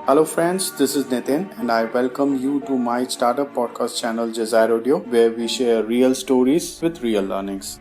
Hello friends, this is Nitin and I welcome you to my startup podcast channel Jazair Audio, where we share real stories with real learnings.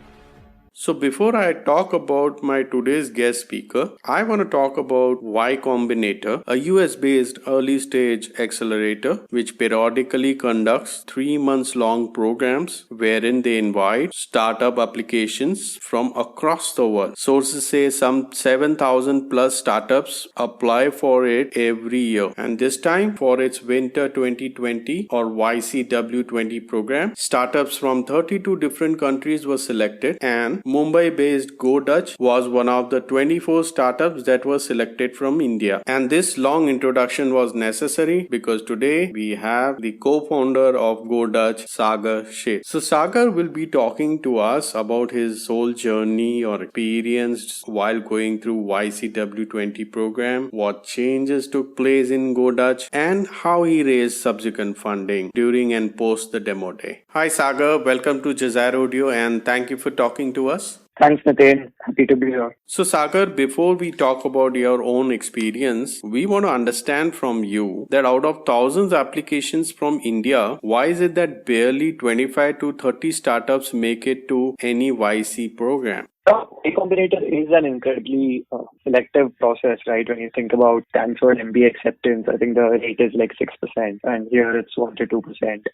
So before I talk about my today's guest speaker, I want to talk about YCombinator, a US-based early-stage accelerator which periodically conducts 3 months long programs wherein they invite startup applications from across the world. Sources say some 7,000 plus startups apply for it every year. And this time for its Winter 2020 or YC W20 program, startups from 32 different countries were selected, and Mumbai-based goDutch was one of the 24 startups that were selected from India. And this long introduction was necessary because today we have the co-founder of goDutch, Sagar Sheth. So Sagar will be talking to us about his whole journey or experience while going through YC W20 program, what changes took place in goDutch, and how he raised subsequent funding during and post the demo day. Hi Sagar, welcome to Jazair Audio and thank you for talking to us. Thanks, Nitin. Happy to be here. So, Sagar, before we talk about your own experience, we want to understand from you that out of thousands of applications from India, why is it that barely 25 to 30 startups make it to any YC program? YCombinator is an incredibly selective process, right? When you think about Stanford MBA acceptance, I think the rate is like 6%, and here it's 1 to 2%.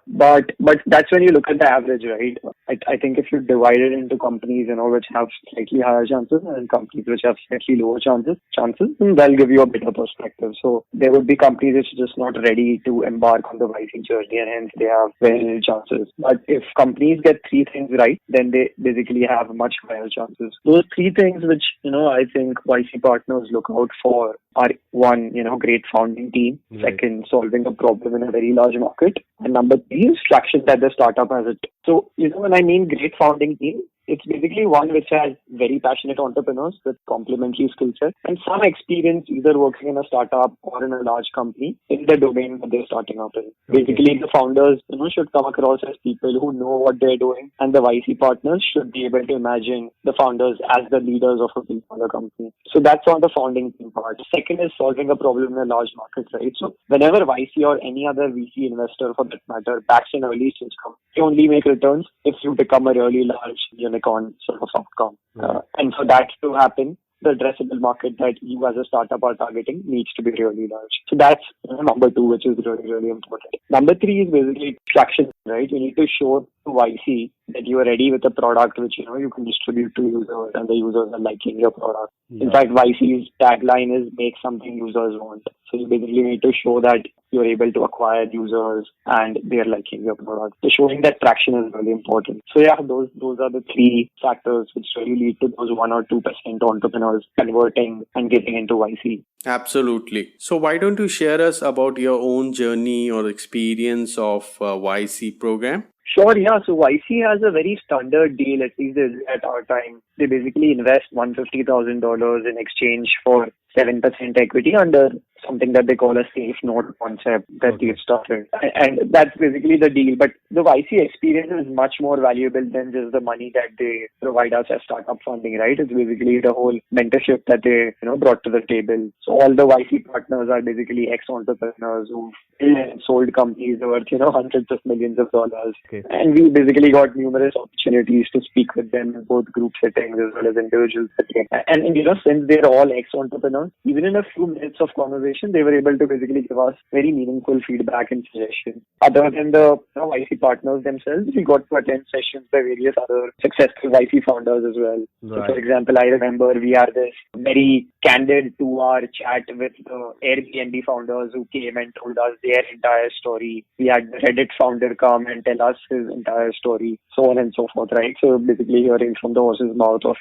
But that's when you look at the average, right? I think if you divide it into companies, which have slightly higher chances and companies which have slightly lower chances, then they'll give you a better perspective. So there would be companies which are just not ready to embark on the YC journey, and hence they have very little chances. But if companies get 3 things right, then they basically have much higher chances. Those 3 things which, I think YC partners look out for are 1, great founding team. Right. Second, solving a problem in a very large market. And number 3 is traction that the startup has it. So, when I mean great founding team, it's basically one which has very passionate entrepreneurs with complementary skill sets and some experience either working in a startup or in a large company in the domain that they're starting up in. Okay. Basically, the founders, should come across as people who know what they're doing, and the YC partners should be able to imagine the founders as the leaders of a big company. So that's on the founding team part. Second is solving a problem in a large market, right? So whenever YC or any other VC investor for that matter backs an early stage company, you only make returns if you become a really large unicorn sort of outcome. And for that to happen, the addressable market that you as a startup are targeting needs to be really large. So that's number 2, which is really, really important. Number 3 is basically traction, right? You need to show to YC that you are ready with a product which, you can distribute to users and the users are liking your product. Yeah. In fact, YC's tagline is make something users want. So you basically need to show that you're able to acquire users and they're liking your product. So showing that traction is really important. So yeah, those are the 3 factors which really lead to those 1 or 2% entrepreneurs converting and getting into YC. Absolutely. So why don't you share us about your own journey or experience of YC program? Sure, yeah. So YC has a very standard deal, at least at our time. They basically invest $150,000 in exchange for 7% equity under something that they call a safe note concept that they've started. And that's basically the deal. But the YC experience is much more valuable than just the money that they provide us as startup funding, right? It's basically the whole mentorship that they, brought to the table. So all the YC partners are basically ex-entrepreneurs who've sold companies worth, hundreds of millions of dollars. Okay. And we basically got numerous opportunities to speak with them in both group settings as well as individual settings. And since they're all ex-entrepreneurs, even in a few minutes of conversation, they were able to basically give us very meaningful feedback and suggestions. Other than the YC partners themselves, we got to attend sessions by various other successful YC founders as well. Right. So for example, I remember we had this very candid 2-hour chat with the Airbnb founders who came and told us their entire story. We had the Reddit founder come and tell us his entire story, so on and so forth, right? So basically hearing from the horse's mouth of,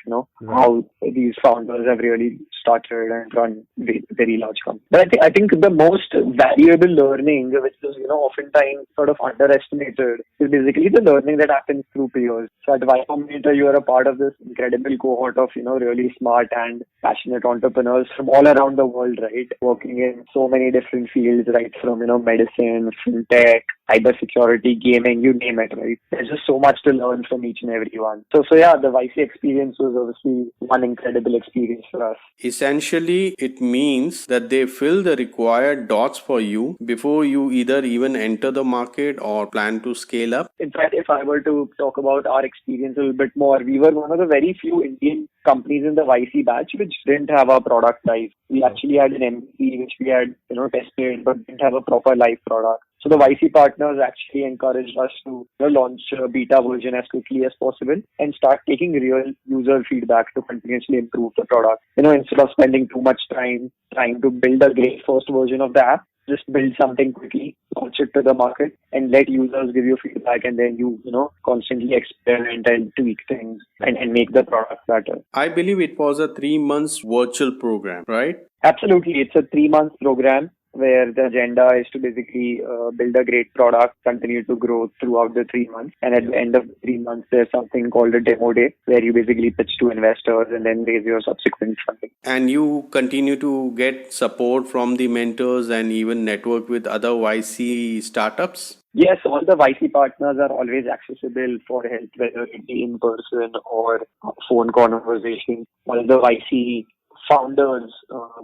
how these founders have really started and run very large companies. But I think the most valuable learning, which is, oftentimes sort of underestimated, is basically the learning that happens through peers. So at YCombinator, you are a part of this incredible cohort of, really smart and passionate entrepreneurs from all around the world, right? Working in so many different fields, right? From, medicine, fintech, cybersecurity, gaming, you name it, right? There's just so much to learn from each and every one. So yeah, the YC experience was obviously one incredible experience for us. Essentially, it means that they fill the required dots for you before you either even enter the market or plan to scale up. In fact, if I were to talk about our experience a little bit more, we were one of the very few Indian companies in the YC batch which didn't have our product live. We actually had an MVP which we had, tested, but didn't have a proper live product. So the YC partners actually encouraged us to launch a beta version as quickly as possible and start taking real user feedback to continuously improve the product. Instead of spending too much time trying to build a great first version of the app, just build something quickly, launch it to the market, and let users give you feedback, and then you constantly experiment and tweak things and make the product better. I believe it was a 3 months virtual program, right? Absolutely. It's a 3-month program where the agenda is to basically build a great product, continue to grow throughout the 3 months. And at the end of the 3 months, there's something called a demo day where you basically pitch to investors and then raise your subsequent funding. And you continue to get support from the mentors and even network with other YC startups? Yes, all the YC partners are always accessible for help, whether it be in person or phone conversation. All the YC founders,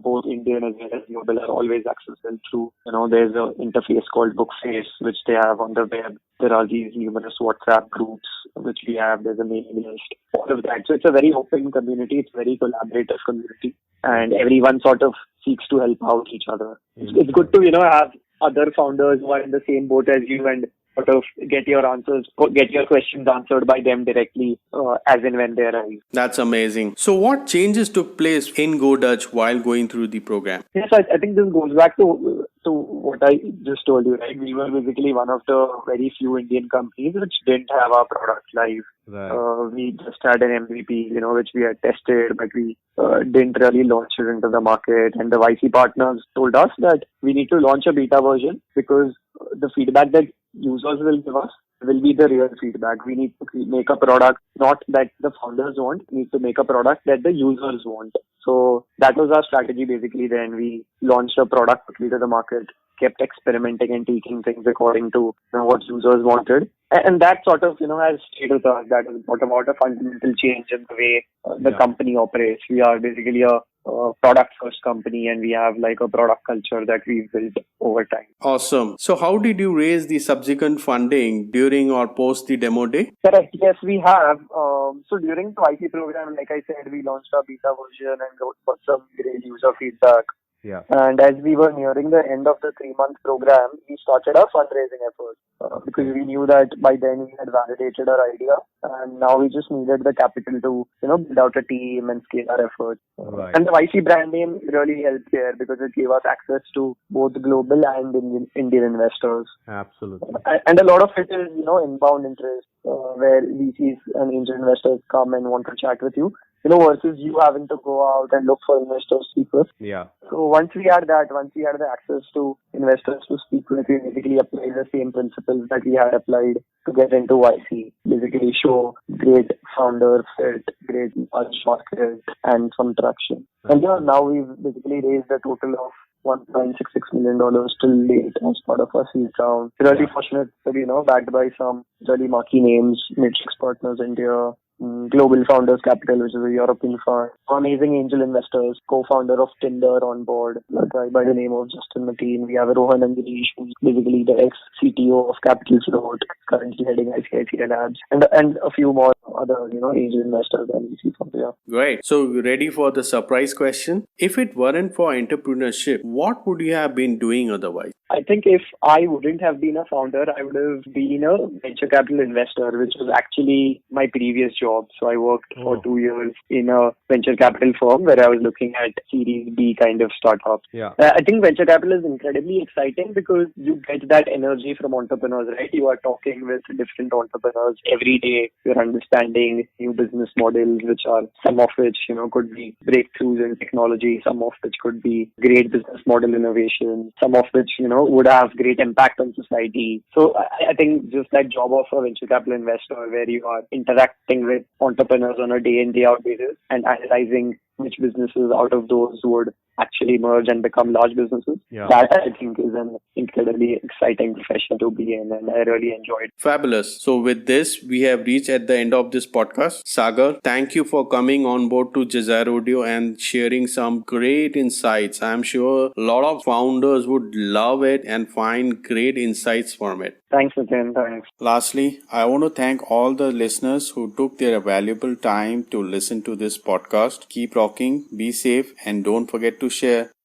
both Indian as well as global, are always accessible through, there's an interface called Bookface, which they have on the web. There are these numerous WhatsApp groups, which we have. There's a mailing list, all of that. So it's a very open community. It's a very collaborative community. And everyone sort of seeks to help out each other. It's good to, have other founders who are in the same boat as you and sort of get your questions answered by them directly as and when they arise. That's amazing. So what changes took place in goDutch while going through the program? Yes, I think this goes back to what I just told you, right? We were basically one of the very few Indian companies which didn't have our product live. Right. We just had an MVP, which we had tested, but we didn't really launch it into the market. And the YC partners told us that we need to launch a beta version because the feedback that users will give us will be the real feedback. We need to make a product not that the founders want, we need to make a product that the users want. So that was our strategy basically. Then we launched a product quickly to the market, kept experimenting and tweaking things according to what users wanted. And that sort of, has stayed with us. That has brought about a fundamental change in the way the company operates. We are basically a product first company and we have like a product culture that we've built over time. Awesome. So how did you raise the subsequent funding during or post the demo day? Correct. Yes, we have. So during the YC program, like I said, we launched our beta version and got some great user feedback. Yeah. And as we were nearing the end of the 3-month program, we started our fundraising efforts because we knew that by then we had validated our idea and now we just needed the capital to, build out a team and scale our efforts. Right. And the YC brand name really helped here because it gave us access to both global and Indian investors. Absolutely. And a lot of it is, inbound interest where VCs and angel investors come and want to chat with you. Versus you having to go out and look for investors to speak with. Yeah. So once we had the access to investors to speak with, we basically applied the same principles that we had applied to get into YC. Basically show great founder fit, great large market, and some traction. And now we've basically raised a total of $1.66 million till date as part of our seed round. Really fortunate to be, backed by some really marquee names, Matrix Partners India, Global Founders Capital, which is a European fund, amazing angel investors, co-founder of Tinder on board, a guy by the name of Justin McLean. We have Rohan and Dinesh, who's basically the ex-CTO of Capital Float, currently heading IIT Labs, and a few more other, angel investors that we see from there. Great. So ready for the surprise question? If it weren't for entrepreneurship, what would you have been doing otherwise? I think if I wouldn't have been a founder, I would have been a venture capital investor, which was actually my previous job. So I worked for 2 years in a venture capital firm where I was looking at Series B kind of startups. Yeah. I think venture capital is incredibly exciting because you get that energy from entrepreneurs, right? You are talking with different entrepreneurs every day. You're understanding new business models, which are some of which, could be breakthroughs in technology, some of which could be great business model innovation, some of which, would have great impact on society. So I think just that job of a venture capital investor where you are interacting with entrepreneurs on a day in, day out basis and analyzing which businesses out of those would actually merge and become large businesses. Yeah. That I think is an incredibly exciting profession to be in, and I really enjoyed. Fabulous. So with this, we have reached at the end of this podcast. Sagar, thank you for coming on board to Desire Audio and sharing some great insights. I'm sure a lot of founders would love it and find great insights from it. Thanks, Nitin. Thanks. Lastly, I want to thank all the listeners who took their valuable time to listen to this podcast. Keep rocking, be safe, and don't forget to share.